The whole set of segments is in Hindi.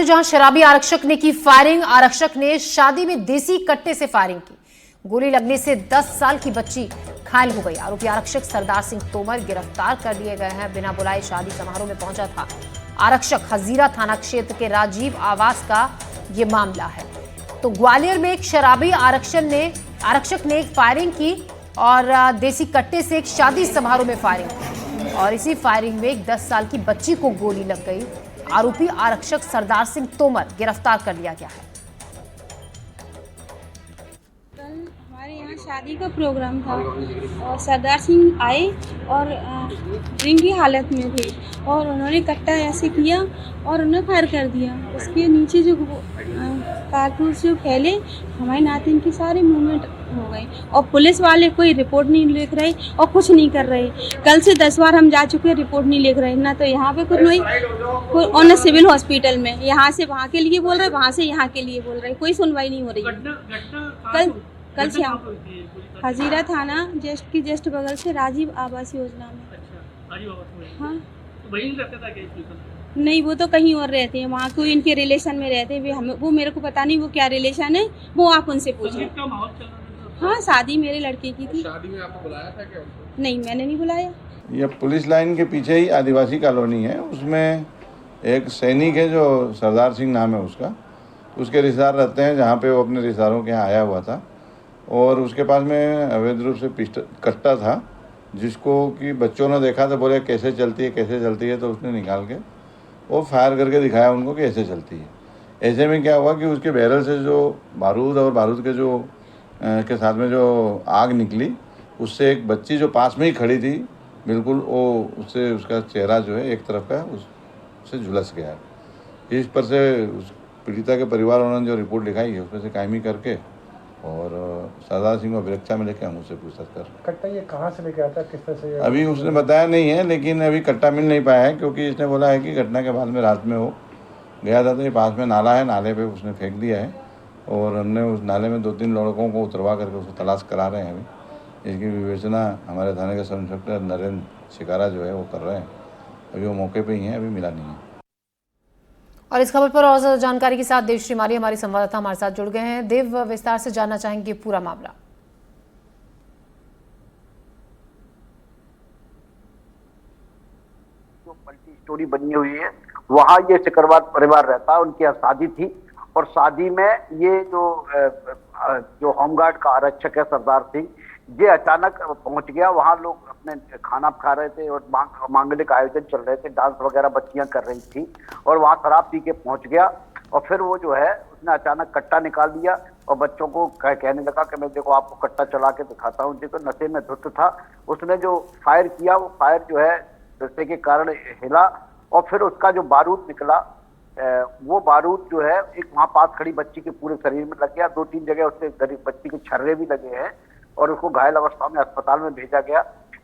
जहां शराबी आरक्षक ने की फायरिंग। आरक्षक ने शादी में देसी कट्टे से फायरिंग की। गोली लगने से 10 साल की बच्ची घायल हो गई। आरोपी आरक्षक सरदार सिंह तोमर गिरफ्तार कर लिए गए हैं। बिना बुलाए शादी समारोह में पहुंचा था आरक्षक। हजीरा थाना क्षेत्र के राजीव आवास का ये मामला है। तो ग्वालियर में एक शराबी आरक्षक ने एक फायरिंग की और देसी कट्टे से एक शादी समारोह में फायरिंग की और इसी फायरिंग में एक 10 साल की बच्ची को गोली लग गई। आरोपी आरक्षक सरदार सिंह तोमर गिरफ्तार कर लिया गया है। कल हमारे यहाँ शादी का प्रोग्राम था और सरदार सिंह आए और ड्रिंक की हालत में थे और उन्होंने कट्टा ऐसे किया और उन्हें फायर कर दिया। उसके नीचे जो कारतूस जो फैले हमारे नातिन की सारे मूवमेंट हो गए और पुलिस वाले कोई रिपोर्ट नहीं लिख रहे और कुछ नहीं कर रहे। कल से 10 बार हम जा चुके, रिपोर्ट नहीं लिख रहे ना। तो यहाँ पे कुछ नहीं और न सिविल हॉस्पिटल में यहाँ से वहाँ के लिए बोल रहे, वहाँ से यहाँ के लिए बोल रहे, कोई सुनवाई नहीं हो रही। कल शाम हजीरा थाना जस्ट बगल से राजीव आवास योजना में। हाँ नहीं, वो तो कहीं और रहते हैं, वहाँ कोई इनके रिलेशन में रहते हैं। वो मेरे को पता नहीं वो क्या रिलेशन है, वो आप उनसे पूछें। हाँ शादी मेरे लड़के की थी। शादी में आपको बुलाया था क्या? नहीं मैंने नहीं बुलाया। ये पुलिस लाइन के पीछे ही आदिवासी कॉलोनी है। उसमें एक सैनिक है जो सरदार सिंह नाम है उसके रिश्तेदार रहते हैं, जहाँ पे वो अपने रिश्तेदारों के यहाँ आया हुआ था और उसके पास में अवैध रूप से कट्टा था, जिसको कि बच्चों ने देखा तो बोले कैसे चलती है, तो उसने निकाल के वो फायर करके दिखाया उनको कि ऐसे चलती है। ऐसे में क्या हुआ कि उसके बैरल से जो बारूद और बारूद के जो के साथ में जो आग निकली, उससे एक बच्ची जो पास में ही खड़ी थी बिल्कुल, वो उससे उसका चेहरा जो है एक तरफ का उससे झुलस गया। इस पर से उस पीड़िता के परिवार वालों ने जो रिपोर्ट लिखाई है उसमें से कायमी करके और सरदार सिंह को गिरफ्तार में लेके हम उससे पूछताछ कर। कट्टा ये कहाँ से लेके आता, किस तरह से? अभी उसने बताया नहीं है, लेकिन अभी कट्टा मिल नहीं पाया है क्योंकि इसने बोला है कि घटना के बाद में रात में वो गया था तो ये पास में नाला है, नाले पे उसने फेंक दिया है और हमने उस नाले में 2-3 लड़कों को उतरवा करके उसको तलाश करा रहे हैं। अभी इसकी विवेचना हमारे थाने के सब इंस्पेक्टर नरेंद्र शिकारा जो है वो कर रहे हैं। अभी वो मौके पे ही हैं, अभी मिला नहीं है। और इस खबर पर और जानकारी के साथ देव श्रीमाली हमारी संवाददाता हमारे साथ जुड़ गए हैं। देव, विस्तार से जानना चाहेंगे पूरा मामला। जो मल्टी स्टोरी बनी हुई है वहां ये सिकरवार परिवार रहता है, उनकी शादी थी और शादी में ये जो होमगार्ड का आरक्षक है सरदार सिंह, ये अचानक पहुंच गया। वहां लोग अपने खाना खा रहे थे और मांगलिक आयोजन चल रहे थे, डांस वगैरह बच्चियां कर रही थी और वहां शराब पी के पहुंच गया और फिर वो जो है उसने अचानक कट्टा निकाल दिया और बच्चों को कहने लगा कि मैं देखो आपको कट्टा चला के दिखाता हूँ। देखो नशे में धुत था, उसने जो फायर किया वो फायर जो है नशे के कारण हिला और फिर उसका जो बारूद निकला वो बारूद जो है एक वहां पास खड़ी बच्ची के पूरे शरीर में लग गया। 2-3 जगह उससे गरीब बच्ची के छर्रे भी लगे हैं और उसको घायल अवस्था में अस्पताल में भेजा गया।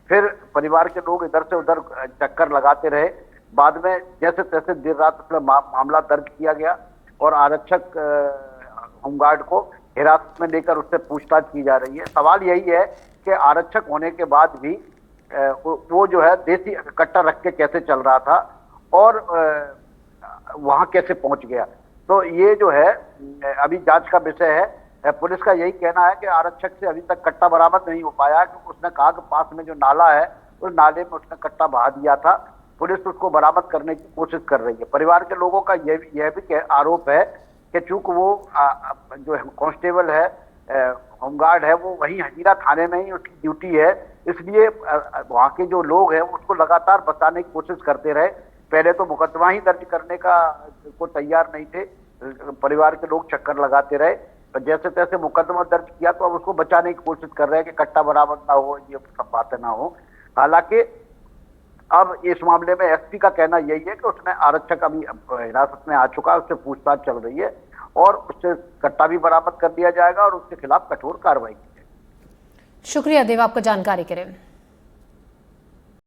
फिर परिवार के लोग इधर से उधर चक्कर लगाते रहे। बाद में जैसे तैसे देर रात उसमें मामला दर्ज किया गया और आरक्षक होमगार्ड को हिरासत में लेकर उससे पूछताछ की जा रही है। सवाल यही है कि आरक्षक होने के बाद भी वो जो है देसी कट्टा रख के कैसे चल रहा था और वहां कैसे पहुंच गया। तो ये जो है अभी जांच का विषय है। पुलिस का यही कहना है कि आरक्षक से अभी तक कट्टा बरामद नहीं हो पाया क्योंकि उसने कहा कि पास में जो नाला है उस नाले में उसने कट्टा बहा दिया था। पुलिस उसको बरामद करने की कोशिश कर रही है। परिवार के लोगों का यह भी आरोप है कि चूंकि वो जो कांस्टेबल है होमगार्ड है वो वहीं हजीरा थाने में ही उसकी ड्यूटी है, इसलिए वहाँ के जो लोग हैं उसको लगातार बचाने की कोशिश करते रहे। पहले तो मुकदमा ही दर्ज करने को तैयार नहीं थे, परिवार के लोग चक्कर लगाते रहे, पर जैसे तैसे मुकदमा दर्ज किया तो अब उसको बचाने की कोशिश कर रहे हैं कि कट्टा बरामद ना हो, ये सब बातें ना हो। हालांकि अब इस मामले में एसपी का कहना यही है कि उसने आरक्षक अभी हिरासत में आ चुका है, उससे पूछताछ चल रही है और उससे कट्टा भी बरामद कर दिया जाएगा और उसके खिलाफ कठोर कार्रवाई की जाएगी। शुक्रिया देव आपका जानकारी के लिए।